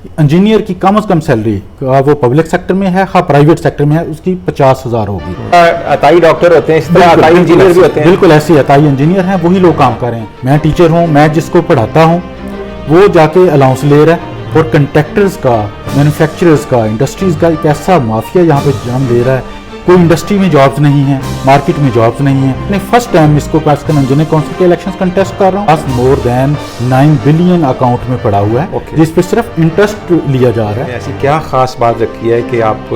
Engineer की कम से कम salary वो पब्लिक सेक्टर में है, हाँ प्राइवेट सेक्टर में है, उसकी 50,000 होगी। अताई डॉक्टर होते हैं, इस तरह अताई इंजीनियर भी होते हैं। बिल्कुल ऐसे अताई इंजीनियर हैं, वही लोग काम कर रहे हैं। मैं टीचर हूँ, मैं जिसको पढ़ाता हूँ वो जाके अलाउंस ले रहा है, और कंट्रैक्टर्स का, मैन्युफैक्चरर्स का, इंडस्ट्रीज़ का एक ऐसा माफिया यहाँ पे जन्म ले रहा है। कोई इंडस्ट्री में जॉब्स नहीं है, मार्केट में जॉब्स नहीं है। मैं फर्स्ट टाइम इसको पाकिस्तान इंजीनियरिंग काउंसिल के इलेक्शंस कंटेस्ट कर रहा हूँ। पास मोर देन 9 बिलियन अकाउंट में पड़ा हुआ है, जिस पे सिर्फ इंटरेस्ट लिया जा रहा है। ऐसी क्या खास बात रखी है कि आप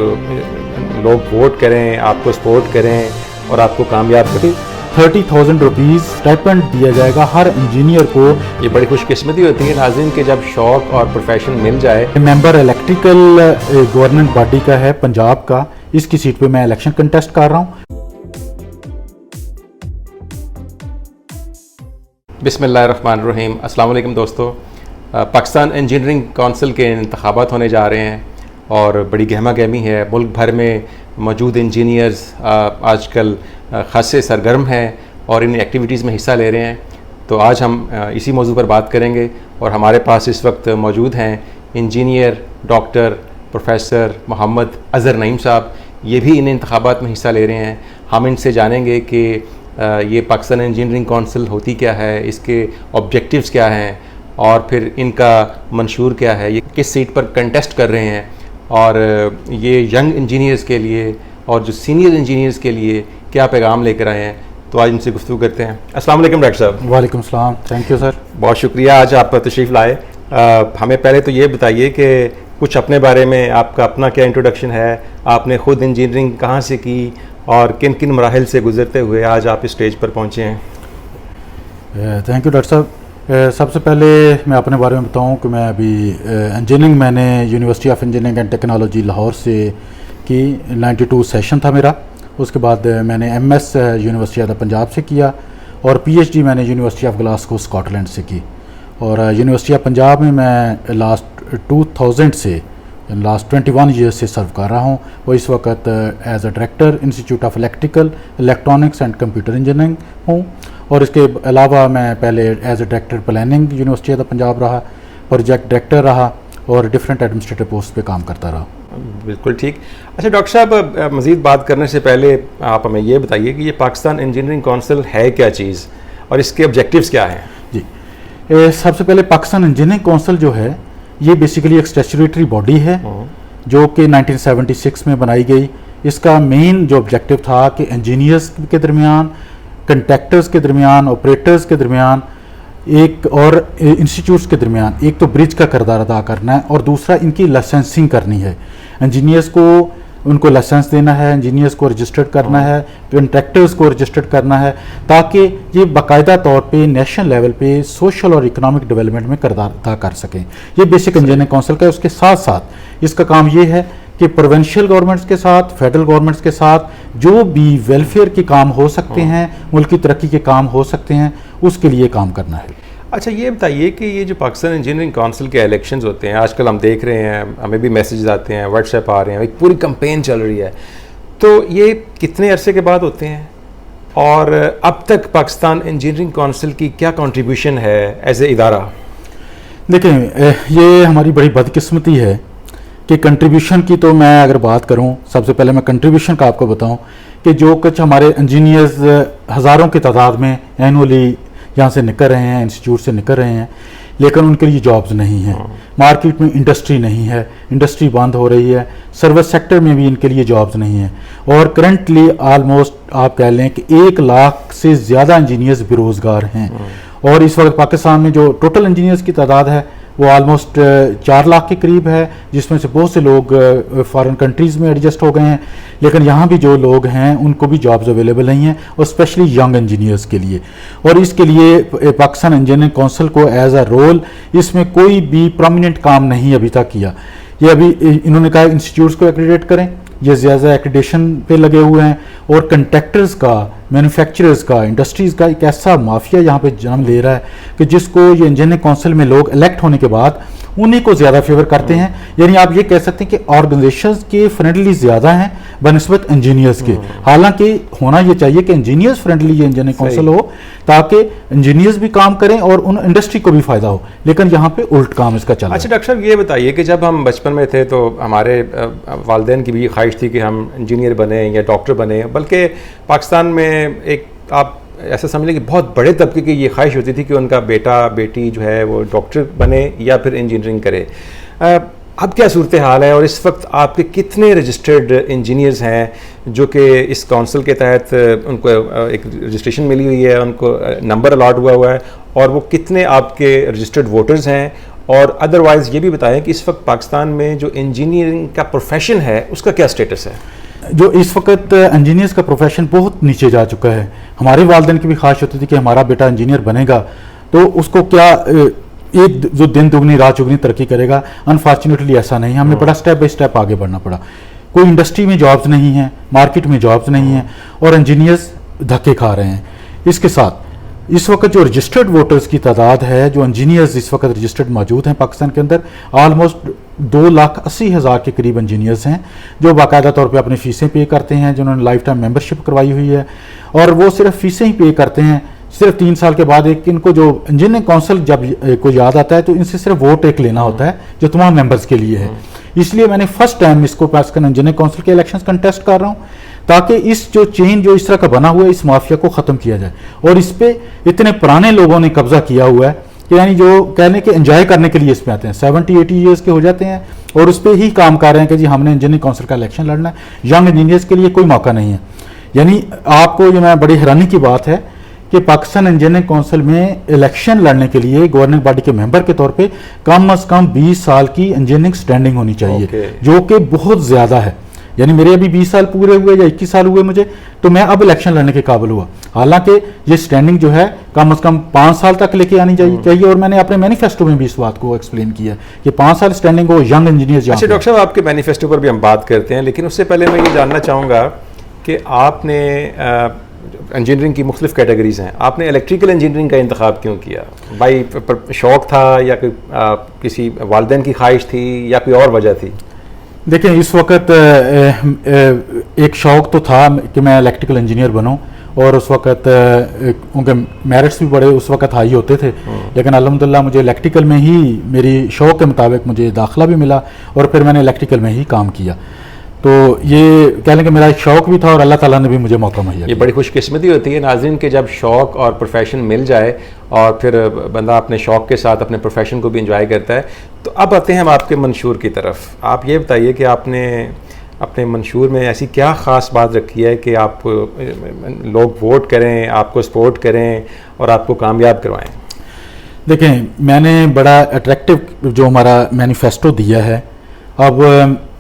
लोग वोट करें, आपको सपोर्ट करें और आपको कामयाब करें? 30,000 रुपीज़ स्टाइपेंड दिया जाएगा हर इंजीनियर को। ये बड़ी खुशकिस्मती होती है नाज़रीन कि जब शौक और प्रोफेशन मिल जाए। मेंबर इलेक्ट्रिकल गवर्नमेंट बॉडी का है पंजाब का, इसकी सीट पे मैं इलेक्शन कंटेस्ट कर रहा हूँ। बिस्मिल्लाहिर्रहमानिर्रहीम। अस्सलाम वालेकुम दोस्तों। पाकिस्तान इंजीनियरिंग काउंसिल के इंतखाबात होने जा रहे हैं और बड़ी गहमा गहमी है। मुल्क भर में मौजूद इंजीनियर्स आजकल खासे सरगर्म हैं और इन एक्टिविटीज़ में हिस्सा ले रहे हैं। तो आज हम इसी मौजू पर बात करेंगे और हमारे पास इस वक्त मौजूद हैं engineer doctor professor Mohammad Azhar Naeem साहब। ये भी इन इंतखाबात में हिस्सा ले रहे हैं। हम इनसे जानेंगे कि ये पाकिस्तान इंजीनियरिंग काउंसिल होती क्या है, इसके ऑब्जेक्टिव्स क्या हैं और फिर इनका मंशूर क्या है, ये किस सीट पर कंटेस्ट कर रहे हैं और ये यंग इंजीनियर्स के लिए और जो सीनियर इंजीनियर्स के लिए क्या पैगाम लेकर आए हैं। तो आज इनसे गुफ्तगू करते हैं। अस्सलाम वालेकुम डॉक्टर साहब। वालेकुम सलाम, थैंक यू सर। बहुत शुक्रिया आज आप तशरीफ़ लाए। हमें पहले तो ये बताइए कि कुछ अपने बारे में, आपका अपना क्या इंट्रोडक्शन है, आपने ख़ुद इंजीनियरिंग कहाँ से की और किन किन मराहिल से गुजरते हुए आज आप इस स्टेज पर पहुँचे हैं? थैंक यू डॉक्टर साहब। सबसे पहले मैं अपने बारे में बताऊं कि मैं अभी इंजीनियरिंग मैंने university of engineering and technology Lahore से की, 92 सेशन था मेरा। उसके बाद मैंने MS यूनिवर्सिटी ऑफ पंजाब से किया और PhD मैंने यूनिवर्सिटी ऑफ ग्लासगो स्कॉटलैंड से की। और यूनिवर्सिटी ऑफ पंजाब में मैं लास्ट 2000 से लास्ट 21 ईयर से सर्व कर रहा हूँ। और इस वक्त as a director institute of electrical, electronics and computer engineering हूँ। और इसके अलावा मैं पहले as a director planning university of Punjab रहा, प्रोजेक्ट डायरेक्टर रहा और डिफरेंट एडमिनिस्ट्रेटिव पोस्ट पे काम करता रहा। बिल्कुल ठीक। अच्छा डॉक्टर साहब, मज़ीद बात करने से पहले आप हमें ये बताइए कि ये पाकिस्तान इंजीनियरिंग काउंसिल है क्या चीज़ और इसके ऑब्जेक्टिव्स क्या हैं? जी, सबसे पहले पाकिस्तान इंजीनियरिंग काउंसिल जो है ये बेसिकली एक स्टैट्यूटरी बॉडी है जो कि 1976 में बनाई गई। इसका मेन जो ऑब्जेक्टिव था कि इंजीनियर्स के दरमियान, कंट्रैक्टर्स के दरमियान, ऑपरेटर्स के दरमियान एक और इंस्टीट्यूट्स के दरमियान एक तो ब्रिज का किरदार अदा करना है और दूसरा इनकी लाइसेंसिंग करनी है। इंजीनियर्स को उनको लाइसेंस देना है, इंजीनियर्स को रजिस्टर्ड करना है, कंट्रैक्टर्स को रजिस्टर्ड करना है, ताकि ये बाकायदा तौर पे नेशनल लेवल पे सोशल और इकोनॉमिक डेवलपमेंट में किरदार अदा कर सकें। ये बेसिक इंजीनियरिंग काउंसिल का है। उसके साथ साथ इसका काम ये है कि प्रोविंशियल गवर्नमेंट्स के साथ, फेडरल गवर्नमेंट्स के साथ जो भी वेलफेयर के काम हो सकते हैं, मुल्क की तरक्की के काम हो सकते हैं, उसके लिए काम करना है। अच्छा ये बताइए कि ये जो पाकिस्तान इंजीनियरिंग काउंसिल के इलेक्शंस होते हैं, आजकल हम देख रहे हैं, हमें भी मैसेजेस आते हैं, व्हाट्सएप आ रहे हैं, एक पूरी कैंपेन चल रही है, तो ये कितने अरसे के बाद होते हैं और अब तक पाकिस्तान इंजीनियरिंग काउंसिल की क्या कंट्रीब्यूशन है एज ए इदारा? देखें, ये हमारी बड़ी बदकिस्मती है कि कंट्रीब्यूशन की तो मैं अगर बात करूं, सबसे पहले मैं कंट्रीब्यूशन का आपको बताऊं कि जो कुछ हमारे इंजीनियर्स हज़ारों की तादाद में एनुअली यहाँ से निकल रहे हैं, इंस्टीट्यूट से निकल रहे हैं, लेकिन उनके लिए जॉब्स नहीं हैं। मार्केट में इंडस्ट्री नहीं है, इंडस्ट्री बंद हो रही है, सर्विस सेक्टर में भी इनके लिए जॉब्स नहीं है। और करंटली आलमोस्ट आप कह लें कि 1 लाख से ज़्यादा इंजीनियर्स बेरोज़गार हैं। और इस वक्त पाकिस्तान में जो टोटल इंजीनियर्स की तादाद है वो आलमोस्ट 4 लाख के करीब है, जिसमें से बहुत से लोग फॉरेन कंट्रीज़ में एडजस्ट हो गए हैं, लेकिन यहाँ भी जो लोग हैं उनको भी जॉब्स अवेलेबल नहीं हैं, और स्पेशली यंग इंजीनियर्स के लिए। और इसके लिए पाकिस्तान इंजीनियरिंग काउंसिल को एज अ रोल इसमें कोई भी प्रोमिनेंट काम नहीं अभी तक किया। ये अभी इन्होंने कहा इंस्टीट्यूट्स को एक्रेडिट करें, ये ज़्यादा एक्रेडिटेशन पे लगे हुए हैं, और कंट्रैक्टर्स का, मैन्युफैक्चरर्स का, इंडस्ट्रीज़ का एक ऐसा माफिया यहाँ पे जन्म ले रहा है कि जिसको ये इंजीनियरिंग काउंसिल में लोग इलेक्ट होने के बाद انہیں کو زیادہ فیور کرتے ہیں. یعنی آپ یہ کہہ سکتے ہیں کہ آرگنائزیشنز کے فرینڈلی زیادہ ہیں بنسبت انجینئرز کے. حالانکہ ہونا یہ چاہیے کہ انجینئرز فرینڈلی یہ انجینئرنگ کونسل ہو تاکہ انجینئرز بھی کام کریں اور ان انڈسٹری کو بھی فائدہ ہو, لیکن یہاں پہ الٹ کام اس کا چل رہا ہے. اچھا ڈاکٹر صاحب یہ بتائیے کہ جب ہم بچپن میں تھے تو ہمارے والدین کی بھی یہ خواہش تھی کہ ہم انجینئر بنیں یا ڈاکٹر بنیں, بلکہ پاکستان میں ایک آپ ایسا سمجھ لیں کہ بہت بڑے طبقے کی یہ خواہش ہوتی تھی کہ ان کا بیٹا بیٹی جو ہے وہ ڈاکٹر بنے یا پھر انجینئرنگ کرے. اب کیا صورتحال ہے اور اس وقت آپ کے کتنے رجسٹرڈ انجینئرز ہیں جو کہ اس کونسل کے تحت ان کو ایک رجسٹریشن ملی ہوئی ہے, ان کو نمبر الاٹ ہوا ہے, اور وہ کتنے آپ کے رجسٹرڈ ووٹرز ہیں؟ اور ادروائز یہ بھی بتائیں کہ اس وقت پاکستان میں جو انجینئرنگ کا پروفیشن ہے اس کا کیا سٹیٹس ہے؟ جو اس وقت انجینئرز کا پروفیشن بہت نیچے جا چکا ہے. ہمارے والدین کی بھی خواہش ہوتی تھی کہ ہمارا بیٹا انجینئر بنے گا تو اس کو کیا ایک جو دن دگنی رات چگنی ترقی کرے گا. انفارچونیٹلی ایسا نہیں ہے, ہمیں بڑا سٹیپ بائی سٹیپ آگے بڑھنا پڑا. کوئی انڈسٹری میں جابز نہیں ہیں, مارکیٹ میں جابز نہیں ہیں, اور انجینئرز دھکے کھا رہے ہیں. اس کے ساتھ اس وقت جو رجسٹرڈ ووٹرز کی تعداد ہے, جو انجینئرز اس وقت رجسٹرڈ موجود ہیں پاکستان کے اندر, آلموسٹ 2,80,000 کے قریب انجینئرز ہیں جو باقاعدہ طور پہ اپنی فیسیں پے کرتے ہیں, جنہوں نے لائف ٹائم ممبرشپ کروائی ہوئی ہے, اور وہ صرف فیسیں ہی پے کرتے ہیں. صرف 3 سال کے بعد ایک ان کو جو انجینئرنگ کونسل جب کو یاد آتا ہے تو ان سے صرف ووٹ ایک لینا ہوتا ہے جو تمام ممبرز کے لیے ہے. اس لیے میں نے فرسٹ ٹائم اس کو پاکستان انجینئرنگ کونسل کے الیکشنز کنٹیسٹ کر رہا ہوں تاکہ اس جو چین جو اس طرح کا بنا ہوا ہے اس مافیا کو ختم کیا جائے. اور اس پہ اتنے پرانے لوگوں نے قبضہ کیا ہوا ہے کہ یعنی جو کہنے کے انجوائے کرنے کے لیے اس پہ آتے ہیں, 70-80 ایئرس کے ہو جاتے ہیں اور اس پہ ہی کام کر رہے ہیں کہ جی ہم نے انجینئرنگ کونسل کا الیکشن لڑنا ہے. ینگ انجینئرس کے لیے کوئی موقع نہیں ہے. یعنی آپ کو یہ میں بڑی حیرانی کی بات ہے کہ پاکستان انجینئرنگ کونسل میں الیکشن لڑنے کے لیے گورننگ باڈی کے ممبر کے طور پہ کم از کم 20 سال کی انجینئرنگ سٹینڈنگ ہونی چاہیے, جو کہ بہت زیادہ ہے. یعنی میرے ابھی 20 سال پورے ہوئے یا 21 سال ہوئے مجھے, تو میں اب الیکشن لڑنے کے قابل ہوا. حالانکہ یہ سٹینڈنگ جو ہے کم از کم 5 سال تک لے کے آنی چاہیے, اور میں نے اپنے مینیفیسٹو میں بھی اس بات کو ایکسپلین کیا کہ 5 سال سٹینڈنگ ہو ینگ انجینئرز. اچھا ڈاکٹر صاحب آپ کے مینیفیسٹو پر بھی ہم بات کرتے ہیں, لیکن اس سے پہلے میں یہ جاننا چاہوں گا کہ آپ نے انجینئرنگ کی مختلف کیٹیگریز ہیں, آپ نے الیکٹریکل انجینئرنگ کا انتخاب کیوں کیا؟ بھائی شوق تھا یا کسی والدین کی خواہش تھی یا کوئی اور وجہ تھی؟ دیکھیں اس وقت ایک شوق تو تھا کہ میں الیکٹریکل انجینئر بنوں, اور اس وقت ان کے میرٹس بھی بڑے اس وقت ہائی ہوتے تھے, لیکن الحمدللہ مجھے الیکٹریکل میں ہی میری شوق کے مطابق مجھے داخلہ بھی ملا اور پھر میں نے الیکٹریکل میں ہی کام کیا. تو یہ کہہ لیں کہ میرا ایک شوق بھی تھا اور اللہ تعالیٰ نے بھی مجھے موقع مہیا کیا. یہ بڑی خوش قسمتی ہوتی ہے ناظرین کہ جب شوق اور پروفیشن مل جائے اور پھر بندہ اپنے شوق کے ساتھ اپنے پروفیشن کو بھی انجوائے کرتا ہے. تو اب آتے ہیں ہم آپ کے منشور کی طرف. آپ یہ بتائیے کہ آپ نے اپنے منشور میں ایسی کیا خاص بات رکھی ہے کہ آپ لوگ ووٹ کریں, آپ کو سپورٹ کریں اور آپ کو کامیاب کروائیں؟ دیکھیں میں نے بڑا اٹریکٹیو جو ہمارا مینیفیسٹو دیا ہے. اب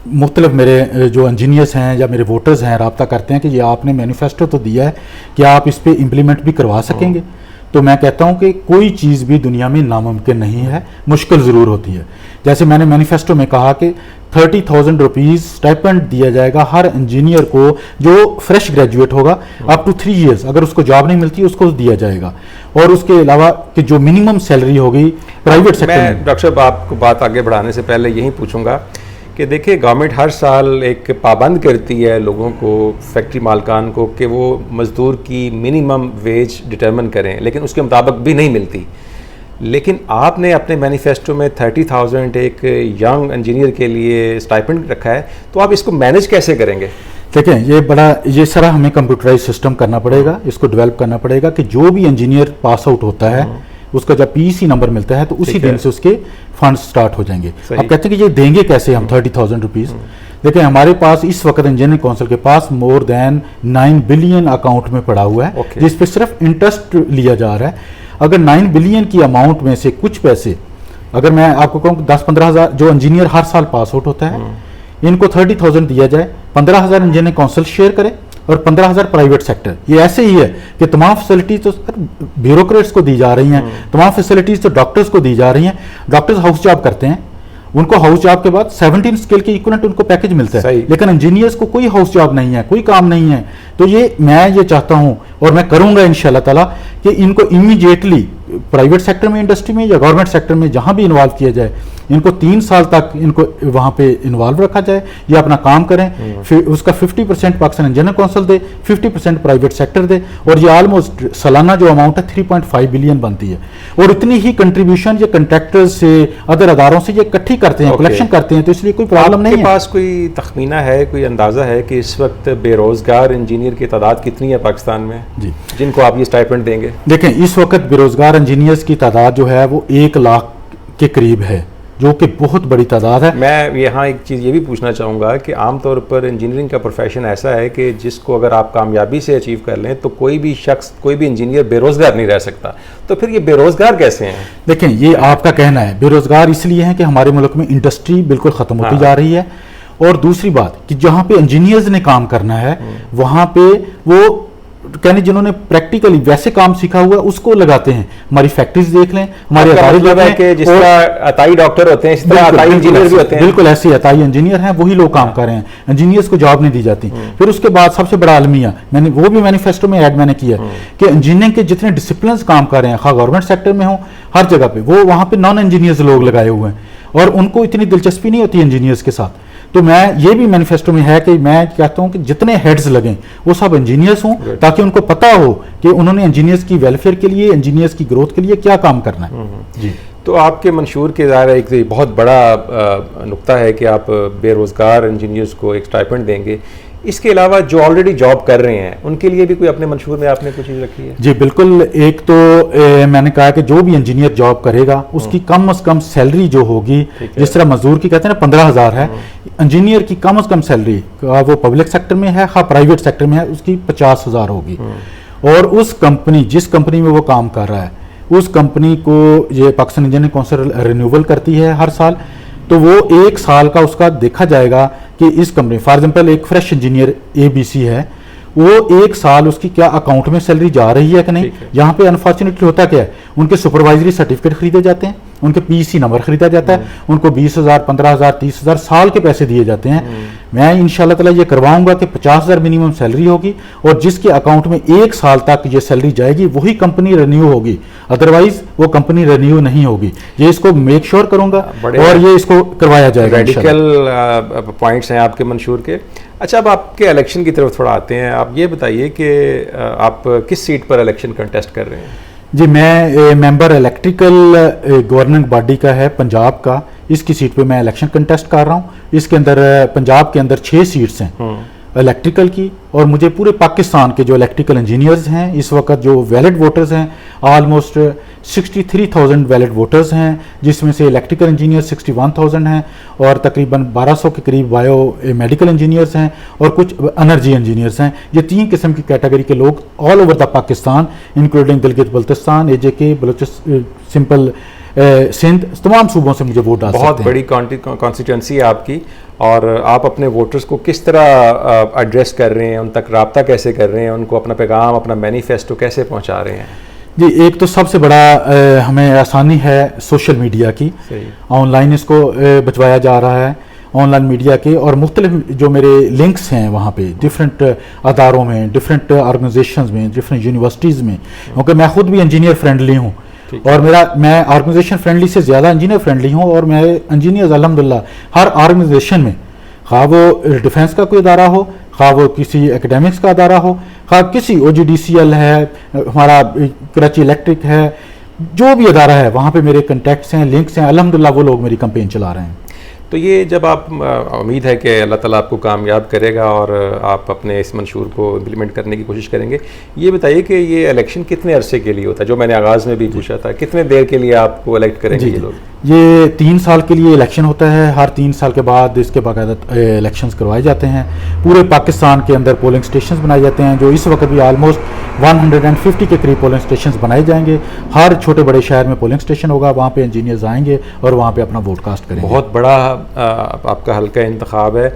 مختلف میرے جو انجینئرس ہیں یا میرے ووٹرز ہیں رابطہ کرتے ہیں کہ یہ آپ نے مینیفیسٹو تو دیا ہے, کیا آپ اس پہ امپلیمنٹ بھی کروا سکیں گے؟ تو میں کہتا ہوں کہ کوئی چیز بھی دنیا میں ناممکن نہیں ہے, مشکل ضرور ہوتی ہے. جیسے میں نے مینیفیسٹو میں کہا کہ 30,000 روپیز اسٹائپنڈ دیا جائے گا ہر انجینئر کو جو فریش گریجویٹ ہوگا اپ ٹو 3 ایئرس, اگر اس کو جاب نہیں ملتی اس کو دیا جائے گا. اور اس کے علاوہ کہ جو منیمم سیلری ہوگی پرائیویٹ سیکٹر میں. ڈاکٹر صاحب آپ کو بات آگے بڑھانے سے پہلے یہی پوچھوں گا کہ دیکھیں گورنمنٹ ہر سال ایک پابند کرتی ہے لوگوں کو, فیکٹری مالکان کو, کہ وہ مزدور کی منیمم ویج ڈٹرمن کریں, لیکن اس کے مطابق بھی نہیں ملتی. لیکن آپ نے اپنے مینیفیسٹو میں 30,000 ایک ینگ انجینئر کے لیے اسٹائپنڈ رکھا ہے, تو آپ اس کو مینیج کیسے کریں گے؟ دیکھیں یہ سارا ہمیں کمپیوٹرائز سسٹم کرنا پڑے گا, اس کو ڈیولپ کرنا پڑے گا کہ جو بھی انجینئر پاس آؤٹ ہوتا ہے اس کا جب PEC نمبر ملتا ہے تو اسی دن سے اس کے فنڈ سٹارٹ ہو جائیں گے. اب کہتے ہیں کہ یہ دیں گے کیسے ہم 30,000 روپیز؟ دیکھیں ہمارے پاس اس وقت انجینئرنگ کونسل کے پاس مور دین 9 بلین اکاؤنٹ میں پڑا ہوا ہے, جس پہ صرف انٹرسٹ لیا جا رہا ہے. اگر 9 بلین کی اماؤنٹ میں سے کچھ پیسے, اگر میں آپ کو کہوں 10-15 ہزار جو انجینئر ہر سال پاس آؤٹ ہوتا ہے ان کو 30,000 دیا جائے, 15,000 انجینئرنگ کونسل شیئر کرے اور 15,000 پرائیویٹ سیکٹر. یہ ایسے ہی ہے کہ تمام فیسلٹیز تو بیوروکریٹس کو دی جا رہی ہیں, تمام فیسلٹیز تو ڈاکٹرز کو دی جا رہی ہیں. ڈاکٹرز ہاؤس جاب کرتے ہیں, ان کو ہاؤس جاب کے بعد 17 اسکیل کے ایکولنٹ ان کو پیکج ملتا ہے, لیکن انجینئرز کو کوئی ہاؤس جاب نہیں ہے, کوئی کام نہیں ہے. تو میں یہ چاہتا ہوں اور میں کروں گا انشاءاللہ تعالیٰ کہ ان کو امیڈیٹلی प्राइवेट सेक्टर में, इंडस्ट्री में या गवर्नमेंट सेक्टर में जहाँ भी इन्वॉल्व किया जाए, इनको 3 साल तक इनको वहाँ पे इन्वॉल्व रखा जाए, ये अपना काम करें, फिर उसका 50% पाकिस्तान इंजीनियरिंग काउंसिल दे, 50% प्राइवेट सेक्टर दे, और ये ऑलमोस्ट सालाना जो अमाउंट है 3.5 बिलियन बनती है। और इतनी ही कंट्रीब्यूशन ये कंट्रैक्टर्स से, अदर अदारों से ये इकट्ठी करते हैं, कलेक्शन करते हैं, तो इसलिए कोई प्रॉब्लम नहीं है। आपके पास कोई तखमीना है, कोई अंदाज़ा है कि इस वक्त बेरोज़गार इंजीनियर की तादाद कितनी है पाकिस्तान में, जी, जिनको आप ये स्टाइपेंड देंगे? देखें, इस वक्त बेरोजगार इंजीनियर्स की तादाद जो है वो 1 लाख के करीब है, जो कि बहुत बड़ी तादाद है। मैं यहाँ एक चीज़ ये भी पूछना चाहूँगा कि आमतौर पर इंजीनियरिंग का प्रोफेशन ऐसा है कि जिसको अगर आप कामयाबी से अचीव कर लें तो कोई भी शख्स, कोई भी इंजीनियर बेरोज़गार नहीं रह सकता, तो फिर ये बेरोज़गार कैसे हैं? देखें, ये आपका कहना है, बेरोजगार इसलिए है कि हमारे मुल्क में इंडस्ट्री बिल्कुल ख़त्म होती जा रही है, और दूसरी बात कि जहाँ पे इंजीनियर्स ने काम करना है वहाँ पे वो कहने जिन्होंने प्रैक्टिकली वैसे काम सीखा हुआ है उसको लगाते हैं। हमारी फैक्ट्रीज देख लें, हमारे मतलब है कि जिस तरह अताई डॉक्टर होते हैं इस तरह अताई इंजीनियर भी होते हैं। बिल्कुल ऐसे अताई इंजीनियर हैं, वही लोग काम कर रहे हैं, इंजीनियर्स को जॉब नहीं दी जाती। फिर उसके बाद सबसे बड़ा अलमिया, मैंने वो भी मैनिफेस्टो में ऐड मैंने किया कि इंजीनियरिंग के जितने डिसिप्लिन काम कर रहे हैं, खा गवर्नमेंट सेक्टर में हो, हर जगह पे वो वहाँ पे नॉन इंजीनियर्स लोग लगाए हुए हैं, और उनको इतनी दिलचस्पी नहीं होती इंजीनियर्स के साथ। तो मैं ये भी मैनिफेस्टो में है कि मैं कहता हूं कि जितने हेड्स लगें वो सब इंजीनियर्स हों, ताकि उनको पता हो कि उन्होंने इंजीनियर्स की वेलफेयर के लिए, इंजीनियर्स की ग्रोथ के लिए क्या काम करना है। जी, तो आपके मंशूर के ज़ाहिर एक बहुत बड़ा नुक्ता है कि आप बेरोज़गार इंजीनियर्स को एक स्टाइपेंड देंगे। इसके अलावा जो ऑलरेडी जॉब कर रहे हैं उनके लिए भी कोई अपने मंशूर में आपने कुछ चीज़ रखी है? जी बिल्कुल। एक तो मैंने कहा कि जो भी इंजीनियर जॉब करेगा उसकी कम से कम सैलरी जो होगी, जिस तरह मजदूर की कहते हैं ना 15,000 है, इंजीनियर की कम से कम सैलरी, वो पब्लिक सेक्टर में है या प्राइवेट सेक्टर में है, उसकी 50,000 होगी। और उस कंपनी, जिस कंपनी में वो काम कर रहा है, उस कंपनी को ये पाकिस्तान इंजीनियरिंग काउंसिल रिन्यूअल करती है हर साल, तो वो 1 साल का उसका देखा जाएगा कि इस कंपनी, फॉर एग्जांपल एक फ्रेश इंजीनियर ABC है, वो 1 साल उसकी क्या अकाउंट में सैलरी जा रही है कि नहीं। यहाँ पे अनफॉर्चुनेटली होता क्या है, उनके सुपरवाइजरी सर्टिफिकेट खरीदे जाते हैं, उनके PEC नंबर खरीदा जाता है, उनको 20,000, 15,000, 30,000 साल के पैसे दिए जाते हैं। मैं इंशाल्लाह ताला ये करवाऊंगा कि 50,000 मिनिमम सैलरी होगी, और जिसके अकाउंट में 1 साल तक ये सैलरी जाएगी वही कंपनी रिन्यू होगी, अदरवाइज वो कंपनी रिन्यू नहीं होगी। ये इसको मेक श्योर करूंगा और ये इसको करवाया जाएगा। रेडिकल पॉइंट्स हैं आपके मंशूर के। अच्छा, अब आपके इलेक्शन की तरफ थोड़ा आते हैं। आप ये बताइए कि आप किस सीट पर इलेक्शन कंटेस्ट कर रहे हैं? जी, मैं मेंबर इलेक्ट्रिकल गवर्निंग बॉडी का है पंजाब का, इसकी सीट पे मैं इलेक्शन कंटेस्ट कर रहा हूँ। इसके अंदर पंजाब के अंदर 6 सीट्स हैं इलेक्ट्रिकल की, और मुझे पूरे पाकिस्तान के जो इलेक्ट्रिकल इंजीनियर्स हैं इस वक्त जो वैलिड वोटर्स हैं, ऑलमोस्ट 63,000 वैलिड वोटर्स हैं, जिसमें से इलेक्ट्रिकल इंजीनियर 61,000 हैं, और तकरीबन 1200 के करीब बायो मेडिकल इंजीनियर्स हैं, और कुछ एनर्जी इंजीनियर्स हैं। ये 3 किस्म की कैटेगरी के लोग all over the Pakistan, including Gilgit Baltistan, AJK, Balochistan, simple Sindh, तमाम सूबों से मुझे वोट डाल सकते हैं। बहुत बड़ी कॉन्स्टिट्यूंसी है आपकी, और आप अपने वोटर्स को किस तरह एड्रेस कर रहे हैं, उन तक राब्ता कैसे कर रहे हैं, उनको अपना पैगाम, अपना मैनिफेस्टो कैसे पहुंचा रहे हैं? जी, एक तो सबसे बड़ा हमें आसानी है सोशल मीडिया की, ऑनलाइन इसको बचवाया जा रहा है, ऑनलाइन मीडिया के, और मुख्तलिफ जो मेरे लिंक्स हैं वहाँ पे डिफरेंट अदारों में, डिफरेंट ऑर्गेनाइजेशंस में, डिफरेंट यूनिवर्सिटीज़ में, क्योंकि मैं खुद भी इंजीनियर फ्रेंडली हूँ, और मैं ऑर्गेनाइजेशन फ्रेंडली से ज़्यादा इंजीनियर फ्रेंडली हूँ, और मेरे इंजीनियर्स अल्हम्दुलिल्लाह हर ऑर्गेनाइजेशन में, खा वो डिफेंस का कोई अदारा हो, खा वो किसी एकेडमिक्स का अदारा हो, खा किसी OGDCL है, हमारा कराची इलेक्ट्रिक है, जो भी अदारा है वहाँ पे मेरे कंटेक्ट्स हैं, लिंक्स हैं, अल्हम्दुलिल्लाह वो लोग मेरी कैंपेन चला रहे हैं। तो ये जब आप उम्मीद है कि अल्लाह ताला आपको कामयाब करेगा और आप अपने इस मंशूर को इम्प्लीमेंट करने की कोशिश करेंगे, ये बताइए कि ये इलेक्शन कितने अरसे के लिए होता है? जो मैंने आगाज़ में भी पूछा था, कितने देर के लिए आपको इलेक्ट करेंगे ये लोग? ये 3 साल के लिए इलेक्शन होता है, हर 3 साल के बाद इसके बाकायदा इलेक्शंस करवाए जाते हैं। पूरे पाकिस्तान के अंदर पोलिंग स्टेशंस बनाए जाते हैं, जो इस वक्त भी ऑलमोस्ट 150 के करीब पोलिंग स्टेशंस बनाए जाएंगे। हर छोटे बड़े शहर में पोलिंग स्टेशन होगा, वहाँ पे इंजीनियर्स आएंगे और वहाँ पे अपना वोट कास्ट करेंगे। बहुत बड़ा आपका हल्का इंतखाब है,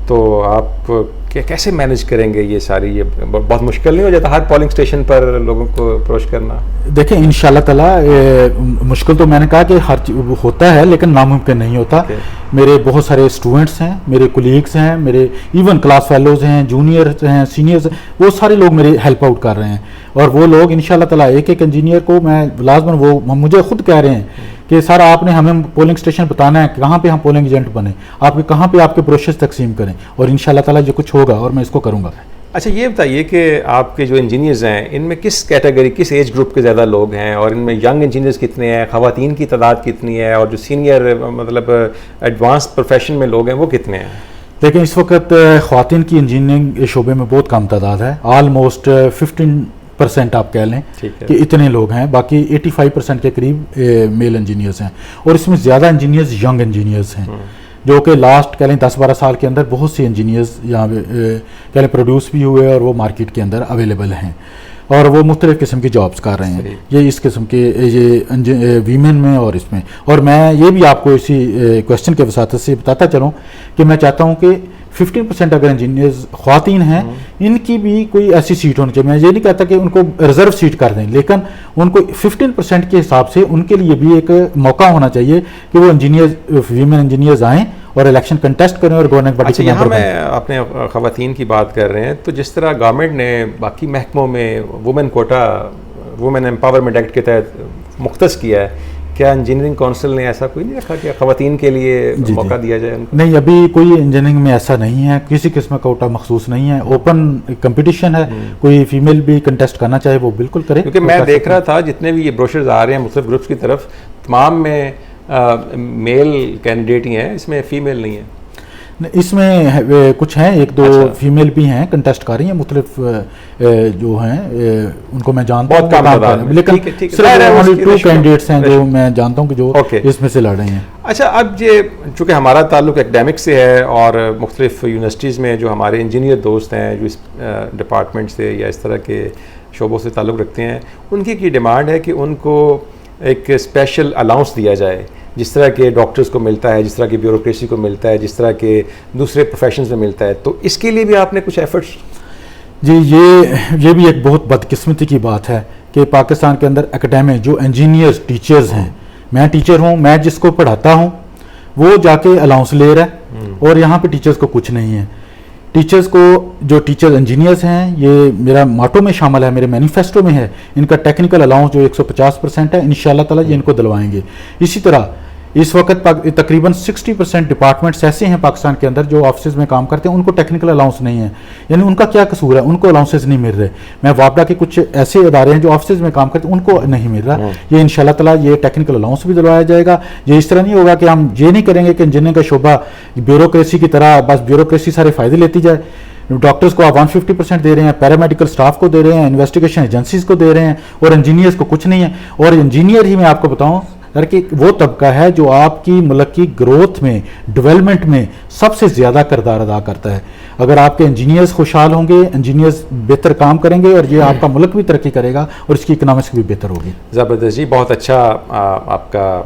तो आप کہ کیسے مینیج کریں گے یہ ساری؟ یہ بہت مشکل نہیں ہو جاتا ہر پولنگ اسٹیشن پر لوگوں کو اپروچ کرنا؟ دیکھیں انشاءاللہ تعالی مشکل تو میں نے کہا کہ ہر ہوتا ہے لیکن ناممکن نہیں ہوتا. میرے بہت سارے اسٹوڈنٹس ہیں, میرے کولیگس ہیں, میرے ایون کلاس فیلوز ہیں, جونیئرز ہیں, سینئرز, وہ سارے لوگ میرے ہیلپ آؤٹ کر رہے ہیں. اور وہ لوگ انشاءاللہ تعالی ایک ایک انجینئر کو میں لازماً وہ مجھے خود کہہ رہے ہیں کہ سر آپ نے ہمیں پولنگ اسٹیشن بتانا ہے کہاں پہ ہم پولنگ ایجنٹ بنیں, آپ کے کہاں پہ آپ کے بروشرز تقسیم کریں, اور انشاءاللہ تعالی جو کچھ ہوگا اور میں اس کو کروں گا. اچھا یہ بتائیے کہ آپ کے جو انجینئرز ہیں ان میں کس کیٹیگری, کس ایج گروپ کے زیادہ لوگ ہیں, اور ان میں ینگ انجینئرز کتنے ہیں, خواتین کی تعداد کتنی ہے, اور جو سینئر مطلب ایڈوانس پروفیشن میں لوگ ہیں وہ کتنے ہیں؟ لیکن اس وقت خواتین کی انجینئرنگ شعبے میں بہت کم تعداد ہے, آلموسٹ 15% آپ کہہ لیں کہ اتنے لوگ ہیں. باقی 85% کے قریب میل انجینئرز ہیں, اور اس میں زیادہ انجینئرز ینگ انجینئرز ہیں جو کہ لاسٹ کہہ لیں 10-12 سال کے اندر بہت سے انجینئرز یہاں کہہ لیں پروڈیوس بھی ہوئے اور وہ مارکیٹ کے اندر اویلیبل ہیں, اور وہ مختلف قسم کی جابس کر رہے ہیں. یہ اس قسم کے یہ ویمن میں اور اس میں. اور میں یہ بھی آپ کو اسی کوشچن کے وساطت سے بتاتا چلوں کہ میں چاہتا ہوں کہ 15% اگر انجینئرز خواتین ہیں ان کی بھی کوئی ایسی سیٹ ہونی چاہیے. میں یہ نہیں کہتا کہ ان کو ریزرو سیٹ کر دیں, لیکن ان کو 15% کے حساب سے ان کے لیے بھی ایک موقع ہونا چاہیے کہ وہ ویمن انجینئرز آئیں اور الیکشن کنٹیسٹ کریں اور گورننگ باڈی کے ممبر بنیں. میں اپنے خواتین کی بات کر رہے ہیں تو جس طرح گورنمنٹ نے باقی محکموں میں women quota, women empowerment act کے تحت مختص کیا ہے, کیا انجینئرنگ کونسل نے ایسا کوئی نہیں رکھا کہ خواتین کے لیے موقع دیا جائے ان کو؟ نہیں, ابھی کوئی انجینئرنگ میں ایسا نہیں ہے, کسی قسم کا کوٹا مخصوص نہیں ہے, اوپن کمپٹیشن ہے, کوئی فیمیل بھی کنٹیسٹ کرنا چاہے وہ بالکل کرے. کیونکہ میں دیکھ رہا تھا جتنے بھی یہ بروشرز آ رہے ہیں مختلف گروپس کی طرف, تمام میں میل کینڈیڈیٹ ہی ہیں, اس میں فیمیل نہیں ہے. اس میں کچھ ہیں, ایک دو فیمیل بھی ہیں کنٹیسٹ کر رہی ہیں, مختلف جو ہیں ان کو میں جانتا ہوں, بہت کم, لیکن صرف 2 کینڈیڈیٹس ہیں جو میں جانتا ہوں کہ جو اس میں سے لڑ رہے ہیں. اچھا اب یہ چونکہ ہمارا تعلق اکیڈمک سے ہے اور مختلف یونیورسٹیز میں جو ہمارے انجینئر دوست ہیں جو اس ڈپارٹمنٹ سے یا اس طرح کے شعبوں سے تعلق رکھتے ہیں, ان کی ڈیمانڈ ہے کہ ان کو ایک اسپیشل الاؤنس دیا جائے جس طرح کے ڈاکٹرز کو ملتا ہے, جس طرح کی بیوروکریسی کو ملتا ہے, جس طرح کے دوسرے پروفیشنز میں ملتا ہے. تو اس کے لیے بھی آپ نے کچھ ایفرٹس؟ جی یہ بھی ایک بہت بدقسمتی کی بات ہے کہ پاکستان کے اندر اکیڈمک جو انجینئرز ٹیچرز ہیں, میں ٹیچر ہوں, میں جس کو پڑھاتا ہوں وہ جا کے الاؤنس لے رہا ہے, اور یہاں پہ ٹیچرز کو کچھ نہیں ہے. ٹیچرز کو جو ٹیچر انجینئرز ہیں, یہ میرا ماٹو میں شامل ہے, میرے مینیفیسٹو میں ہے, ان کا ٹیکنیکل الاؤنس جو 150% ہے انشاءاللہ تعالی یہ ان کو دلوائیں گے. اسی طرح اس وقت تقریباً 60% ڈپارٹمنٹس ایسے ہیں پاکستان کے اندر جو آفسز میں کام کرتے ہیں, ان کو ٹیکنیکل الاؤنس نہیں ہے. یعنی ان کا کیا قصور ہے, ان کو الاؤنسز نہیں مل رہے. میں وابڈا کے کچھ ایسے ادارے ہیں جو آفسز میں کام کرتے ہیں, ان کو نہیں مل رہا. یہ انشاءاللہ تعالی یہ ٹیکنیکل الاؤنس بھی دلوایا جائے گا. یہ اس طرح نہیں ہوگا کہ ہم یہ نہیں کریں گے کہ انجینئرنگ کا شعبہ بیوروکریسی کی طرح بس بیوروکریسی سارے فائدے لیتی جائے. ڈاکٹرز کو آپ 150% دے رہے ہیں, پیرامیڈیکل سٹاف کو دے رہے ہیں, انویسٹیگیشن ایجنسیز کو دے رہے ہیں, اور انجینئرز کو کچھ نہیں ہے. اور انجینئر ہی میں آپ کو بتاؤں کہ وہ طبقہ ہے جو آپ کی ملک کی گروتھ میں, ڈیولپمنٹ میں سب سے زیادہ کردار ادا کرتا ہے. اگر آپ کے انجینئرز خوشحال ہوں گے, انجینئرز بہتر کام کریں گے, اور یہ آپ کا ملک بھی ترقی کرے گا اور اس کی اکنامکس بھی بہتر ہوگی. زبردست جی, بہت اچھا آپ کا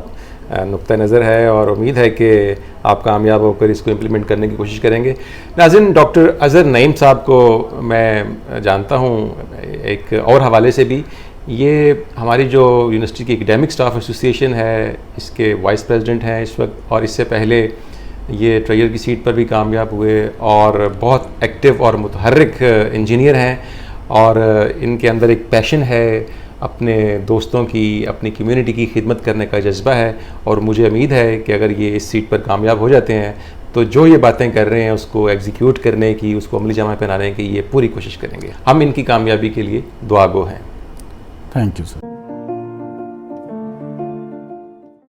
نقطہ نظر ہے, اور امید ہے کہ آپ کامیاب ہو کر اس کو امپلیمنٹ کرنے کی کوشش کریں گے. ناظرین, ڈاکٹر اظہر نعیم صاحب کو میں جانتا ہوں ایک اور حوالے سے بھی. یہ ہماری جو یونیورسٹی کی اکیڈمک سٹاف ایسوسی ایشن ہے اس کے وائس پریزیڈنٹ ہیں اس وقت, اور اس سے پہلے یہ ٹریئر کی سیٹ پر بھی کامیاب ہوئے, اور بہت ایکٹیو اور متحرک انجینئر ہیں, اور ان کے اندر ایک پیشن ہے, اپنے دوستوں کی, اپنی کمیونٹی کی خدمت کرنے کا جذبہ ہے. اور مجھے امید ہے کہ اگر یہ اس سیٹ پر کامیاب ہو جاتے ہیں تو جو یہ باتیں کر رہے ہیں اس کو ایگزیکیوٹ کرنے کی, اس کو عملی جامہ پہنانے کی یہ پوری کوشش کریں گے. ہم ان کی کامیابی کے لیے دعا گو ہیں. Thank you sir.